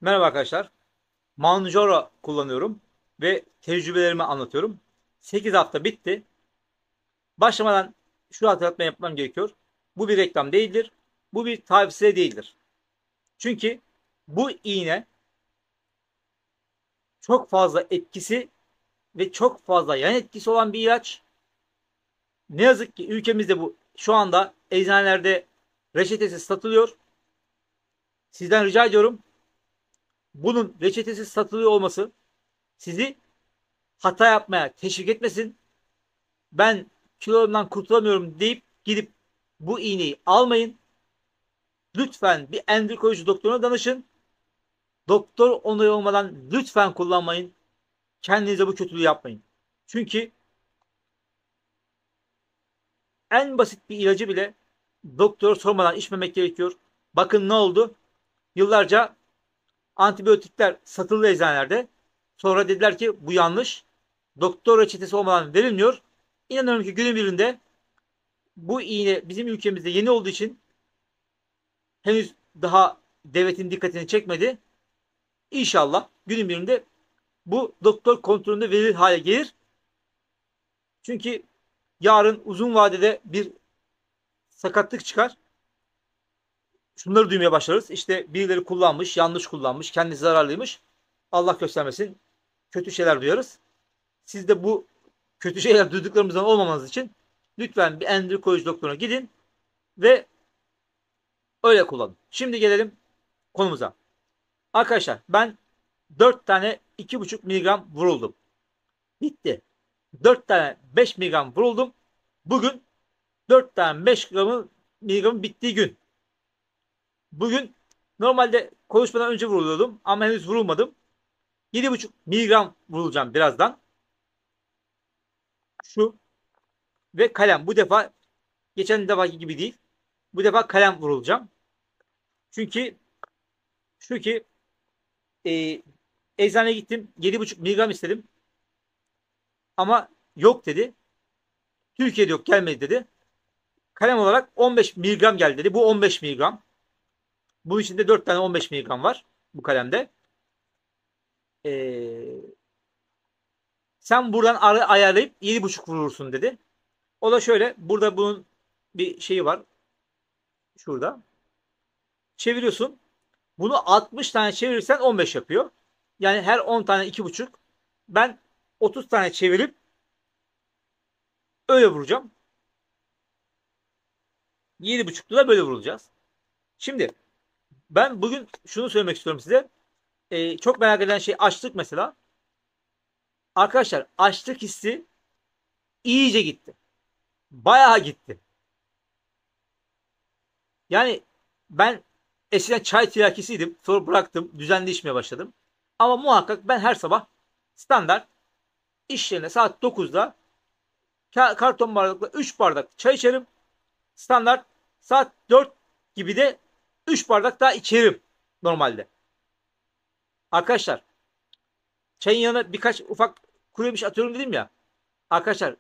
Merhaba arkadaşlar. Manjaro kullanıyorum ve tecrübelerimi anlatıyorum. 8 hafta bitti. Başlamadan şu hatırlatma yapmam gerekiyor. Bu bir reklam değildir. Bu bir tavsiye değildir. Çünkü bu iğne çok fazla etkisi ve çok fazla yan etkisi olan bir ilaç. Ne yazık ki ülkemizde bu şu anda eczanelerde reçetesiz satılıyor. Sizden rica ediyorum, bunun reçetesiz satılıyor olması sizi hata yapmaya teşvik etmesin. Ben kilomdan kurtulamıyorum deyip gidip bu iğneyi almayın. Lütfen bir endokrinoloji doktoruna danışın. Doktor onayı olmadan lütfen kullanmayın. Kendinize bu kötülüğü yapmayın. Çünkü en basit bir ilacı bile doktor sormadan içmemek gerekiyor. Bakın ne oldu? Yıllarca antibiyotikler satıldı eczanelerde. Sonra dediler ki bu yanlış. Doktor reçetesi olmadan verilmiyor. İnanıyorum ki günün birinde bu iğne bizim ülkemizde yeni olduğu için henüz daha devletin dikkatini çekmedi. İnşallah günün birinde bu doktor kontrolünde verilir hale gelir. Çünkü yarın uzun vadede bir sakatlık çıkar. Şunları duymaya başlarız. İşte birileri kullanmış, yanlış kullanmış, kendisi zararlıymış. Allah göstermesin. Kötü şeyler duyarız. Siz de bu kötü şeyler duyduklarımızdan olmamanız için lütfen bir endokrinoloji doktoruna gidin ve öyle kullanın. Şimdi gelelim konumuza. Arkadaşlar ben 4 tane 2,5 miligram vuruldum. Bitti. 4 tane 5 miligram vuruldum. Bugün 4 tane 5 miligramın bittiği gün. Bugün normalde konuşmadan önce vuruluyordum ama henüz vurulmadım. 7,5 miligram vurulacağım birazdan. Şu ve kalem. Bu defa geçen defaki gibi değil. Bu defa kalem vurulacağım. Çünkü şu ki e, eczaneye gittim. 7,5 miligram istedim. Ama yok dedi. Türkiye'de yok, gelmedi dedi. Kalem olarak 15 miligram geldi dedi. Bu 15 miligram. Bunun içinde 4 tane 15 miligram var bu kalemde. Ee, Sen buradan ayarlayıp 7,5 vurursun dedi. O da şöyle. Burada bunun bir şeyi var. Şurada. Çeviriyorsun. Bunu 60 tane çevirirsen 15 yapıyor. Yani her 10 tane 2,5. Ben 30 tane çevirip öyle vuracağım. 7,5'lu da böyle vurulacağız. Şimdi ben bugün şunu söylemek istiyorum size. Çok merak eden şey açlık mesela. Arkadaşlar açlık hissi iyice gitti. Bayağı gitti. Yani ben eskiden çay tiryakisiydim. Sonra bıraktım. Düzenli içmeye başladım. Ama muhakkak ben her sabah standart iş yerine saat 9'da karton bardakla 3 bardak çay içerim. Standart saat 4 gibi de 3 bardak daha içerim normalde. Arkadaşlar çayın yanına birkaç ufak kuru yemiş atıyorum dedim ya. Arkadaşlar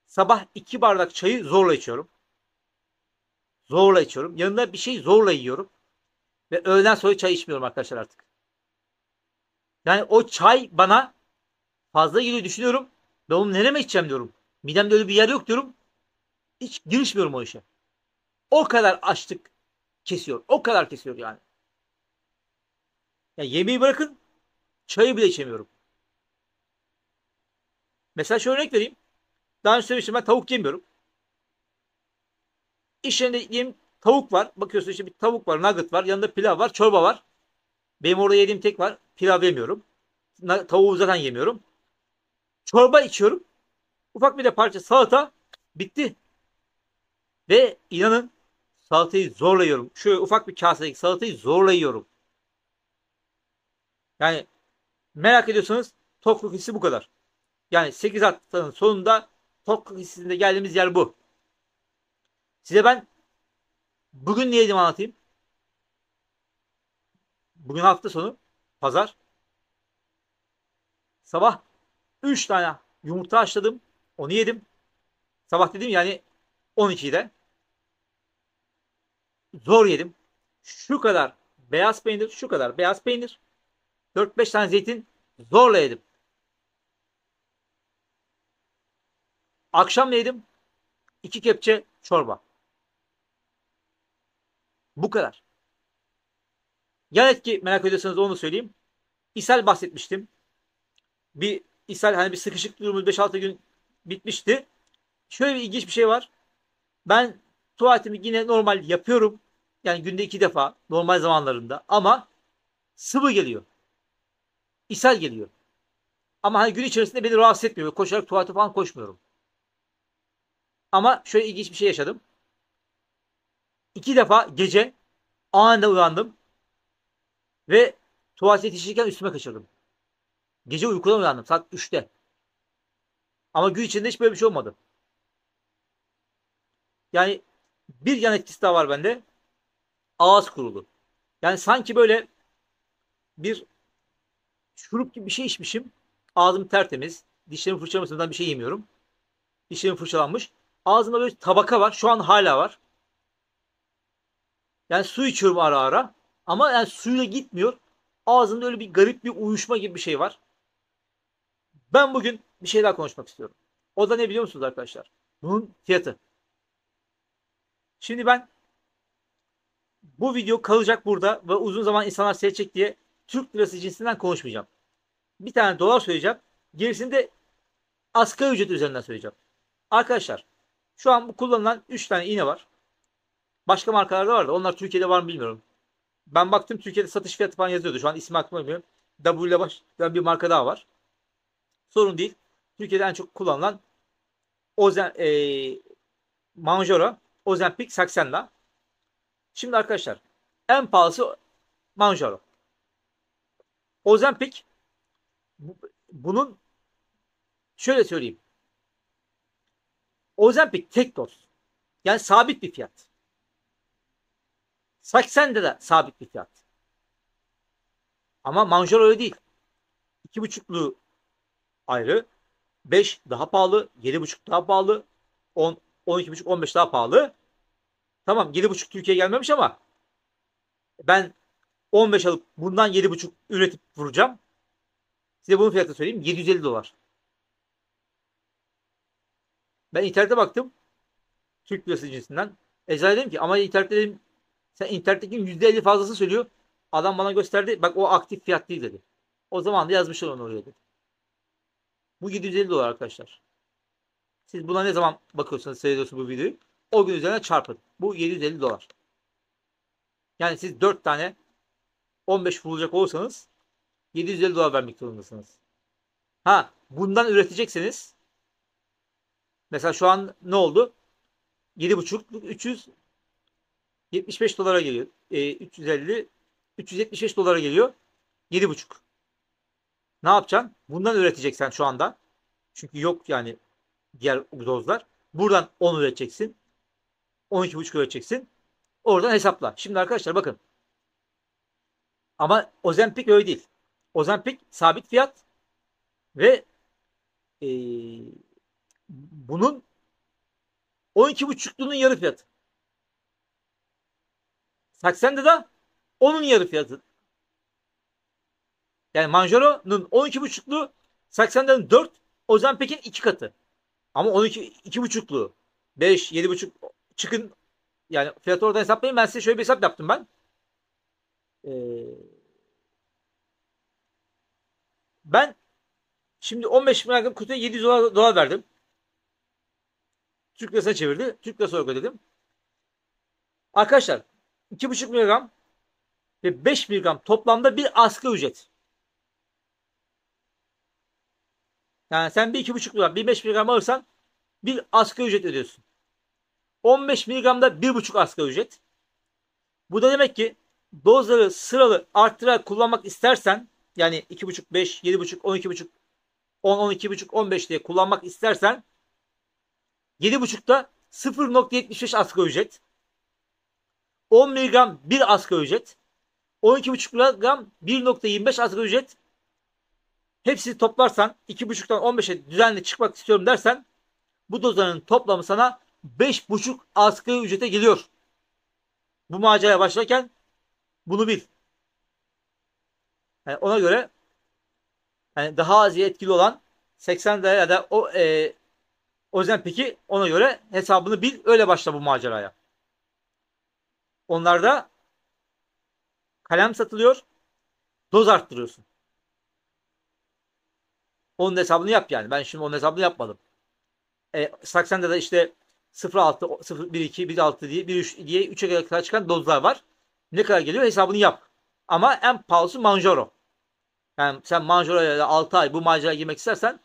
sabah 2 bardak çayı zorla içiyorum. Zorla içiyorum. Yanında bir şey zorla yiyorum. Ve öğleden sonra çay içmiyorum arkadaşlar artık. Yani o çay bana fazla geliyor düşünüyorum. Ben onu nereme içeceğim diyorum. Midemde öyle bir yer yok diyorum. Hiç girişmiyorum o işe. O kadar açlık kesiyor. O kadar kesiyor yani. Yani yemeği bırakın, çayı bile içemiyorum. Mesela şöyle örnek vereyim. Daha önce söylemiştim, ben tavuk yemiyorum. İş yerinde yediğim tavuk var. Bakıyorsun işte bir tavuk var, nugget var. Yanında pilav var, çorba var. Benim orada yediğim tek var. Pilav yemiyorum. Tavuğu zaten yemiyorum. Çorba içiyorum. Ufak bir de parça salata. Bitti. Ve inanın salatayı zorla yiyorum. Şöyle ufak bir kasedeki salatayı zorla yiyorum. Yani merak ediyorsanız tokluk hissi bu kadar. Yani 8 haftanın sonunda tokluk hissinde geldiğimiz yer bu. Size ben bugün ne yedim anlatayım. Bugün hafta sonu. Pazar. Sabah 3 tane yumurta haşladım. Onu yedim. Sabah dedim yani 12'de. Zor yedim. Şu kadar beyaz peynir, şu kadar beyaz peynir, 4-5 tane zeytin zorla yedim. Akşam yedim 2 kepçe çorba. Bu kadar. Yan etki merak ediyorsanız onu söyleyeyim. İshal bahsetmiştim. Bir ishal, hani bir sıkışık durumu 5-6 gün bitmişti. Şöyle bir ilginç bir şey var. Ben tuvaletimi yine normal yapıyorum. Yani günde 2 defa normal zamanlarında. Ama sıvı geliyor. İshal geliyor. Ama hani gün içerisinde beni rahatsız etmiyor. Koşarak tuvalete falan koşmuyorum. Ama şöyle ilginç bir şey yaşadım. 2 defa gece anında uyandım. Ve tuvalete yetişirken üstüme kaçırdım. Gece uykudan uyandım saat 3'te. Ama gün içinde hiç böyle bir şey olmadı. Yani bir yan etkisi daha var bende. Ağız kurulu. Yani sanki böyle bir şurup gibi bir şey içmişim. Ağzım tertemiz. Dişlerimi fırçalamasından bir şey yemiyorum. Dişlerim fırçalanmış. Ağzımda böyle tabaka var. Şu an hala var. Yani su içiyorum ara ara. Ama yani suyla gitmiyor. Ağzımda öyle bir garip bir uyuşma gibi bir şey var. Ben bugün bir şey daha konuşmak istiyorum. O da ne biliyor musunuz arkadaşlar? Bunun fiyatı. Şimdi ben bu video kalacak burada ve uzun zaman insanlar seyredecek diye Türk lirası cinsinden konuşmayacağım. Bir tane dolar söyleyeceğim. Gerisini de asgari ücret üzerinden söyleyeceğim. Arkadaşlar şu an bu kullanılan 3 tane iğne var. Başka markalarda var da onlar Türkiye'de var mı bilmiyorum. Ben baktım Türkiye'de satış fiyatı falan yazıyordu. Şu an ismi aklıma gelmiyor. W ile başlayan bir marka daha var. Sorun değil. Türkiye'de en çok kullanılan Ozen, Manjaro, Ozempic, Saxenda. Şimdi arkadaşlar en pahalısı Manjaro. Ozempic bunun şöyle söyleyeyim. Ozempic tek doz. Yani sabit bir fiyat. Saxenda de sabit bir fiyat. Ama Manjaro öyle değil. 2,5'lu ayrı. 5 daha pahalı. 7,5 daha pahalı. 10, 12,5, 15 daha pahalı. Tamam 7,5 Türkiye'ye gelmemiş ama ben 15 alıp bundan 7,5 üretip vuracağım. Size bunun fiyatını söyleyeyim. 750 dolar. Ben internete baktım. Türk lirası cinsinden. Eczane dedim ki ama internette dedim, sen internetteki %50 fazlası söylüyor. Adam bana gösterdi. Bak o aktif fiyat değil dedi. O zaman da yazmışlar onu oraya dedi. Bu 750 dolar arkadaşlar. Siz buna ne zaman bakıyorsanız seyrediyorsunuz bu videoyu. O gün üzerine çarpın. Bu 750 dolar. Yani siz 4 tane 15 bulacak olursanız 750 dolar vermek zorundasınız. Ha bundan üretecekseniz mesela şu an ne oldu? 7,5 375 dolara geliyor. 350 375 dolara geliyor. 7,5. Ne yapacaksın? Bundan üreteceksen şu anda. Çünkü yok yani diğer dozlar. Buradan 10 üreteceksin. 12,5 üreteceksin. Oradan hesapla. Şimdi arkadaşlar bakın. Ama Ozempic öyle değil. Ozempic sabit fiyat ve ee, bunun 12,5'lunun yarı fiyatı. Saxenda'da onun yarı fiyatı. Yani Manjaro'nun 12,5'lu, Saxenda'nın 4, Ozempic'in 2 katı. Ama 12 2,5'lu 5 7,5 çıkın yani fiyatı oradan hesaplayın. Ben size şöyle bir hesap yaptım ben. Ben şimdi 15 miligram kutuya 700 dolar verdim. Türk lirasına çevirdi. Türk lirası olarak ödedim. Arkadaşlar 2,5 miligram ve 5 miligram toplamda bir asgari ücret. Yani sen bir 2,5 miligram, bir 5 miligram alırsan bir asgari ücret ödüyorsun. 15 miligramda 1,5 asgari ücret. Bu da demek ki dozları sıralı arttırarak kullanmak istersen yani 2,5, 5, 7,5, 12,5, 10, 12,5, 15 diye kullanmak istersen 7,5'ta 0,75 asgari ücret. 10 miligram 1 asgari ücret. 12,5 miligram 1,25 asgari ücret. Hepsini toplarsan 2,5'tan 15'e düzenli çıkmak istiyorum dersen bu dozların toplamı sana 5,5 asgari ücrete geliyor. Bu maceraya başlarken bunu bil. Yani ona göre yani daha az etkili olan 80 lira ya da o yüzden peki ona göre hesabını bil, öyle başla bu maceraya. Onlarda kalem satılıyor, doz arttırıyorsun. Onun hesabını yap yani. Ben şimdi onun hesabını yapmadım. Saksende de işte 0.6, 0.1.2, 1.6 diye 1.3 diye 3'e kadar çıkan dozlar var. Ne kadar geliyor hesabını yap. Ama en pahalısı Manjaro. Yani sen Manjaro'ya da 6 ay bu maceraya girmek istersen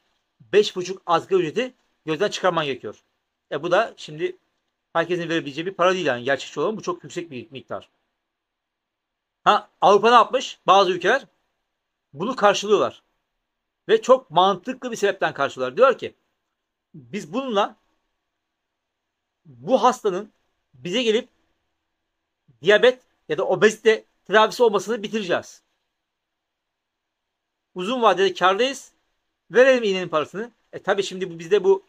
5,5 asgari ücreti gözden çıkarman gerekiyor. Bu da şimdi herkesin verebileceği bir para değil yani. Gerçekçi olan bu çok yüksek bir miktar. Avrupa ne yapmış? Bazı ülkeler bunu karşılıyorlar. Ve çok mantıklı bir sebepten karşılıyorlar. Diyor ki biz bununla bu hastanın bize gelip diyabet ya da obezite tedavisi olmasını bitireceğiz. Uzun vadede kârdayız. Verelim iğnenin parasını. Tabii şimdi bizde bu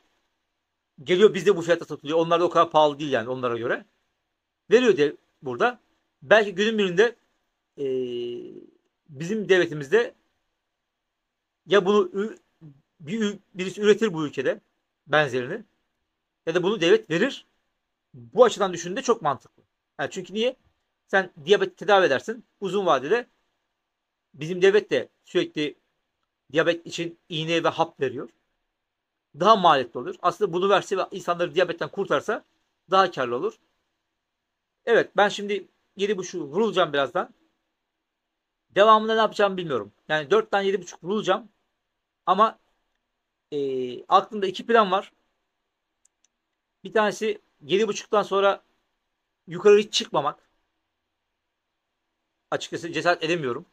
geliyor, bizde bu fiyata satılıyor. Onlar da o kadar pahalı değil yani onlara göre. Veriyor diye burada. Belki günün birinde bizim devletimizde ya bunu birisi üretir bu ülkede benzerini ya da bunu devlet verir. Bu açıdan düşündüğünde çok mantıklı. Yani çünkü niye? Sen diyabeti tedavi edersin. Uzun vadede bizim devlet de sürekli diyabet için iğne ve hap veriyor. Daha maliyetli olur. Aslında bunu verse ve insanları diyabetten kurtarsa daha karlı olur. Evet, ben şimdi 7,5 vurulacağım birazdan. Devamında ne yapacağımı bilmiyorum. Yani 4 tane 7,5 vurulacağım. Ama aklımda 2 plan var. Bir tanesi 7,5'tan sonra yukarı hiç çıkmamak. Açıkçası cesaret edemiyorum.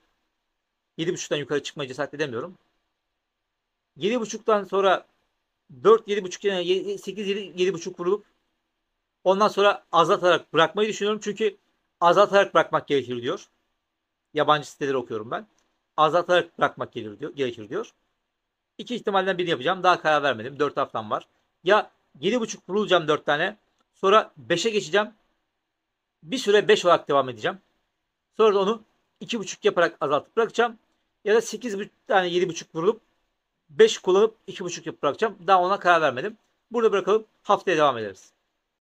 7,5'tan yukarı çıkmaya cesaret edemiyorum. 7,5'tan sonra 4, 7,5, 8, 7,5 vurulup ondan sonra azaltarak bırakmayı düşünüyorum. Çünkü azaltarak bırakmak gerekir diyor. Yabancı siteleri okuyorum ben. Azaltarak bırakmak gerekir diyor. İki ihtimalden birini yapacağım. Daha karar vermedim. 4 haftam var. Ya 7,5 vurulacağım 4 tane. Sonra 5'e geçeceğim. Bir süre 5 olarak devam edeceğim. Sonra da onu 2,5 yaparak azaltıp bırakacağım. Ya da 8 tane 7,5 vurulup 5 kullanıp 2,5 yapıp bırakacağım. Daha ona karar vermedim. Burada bırakalım. Haftaya devam ederiz.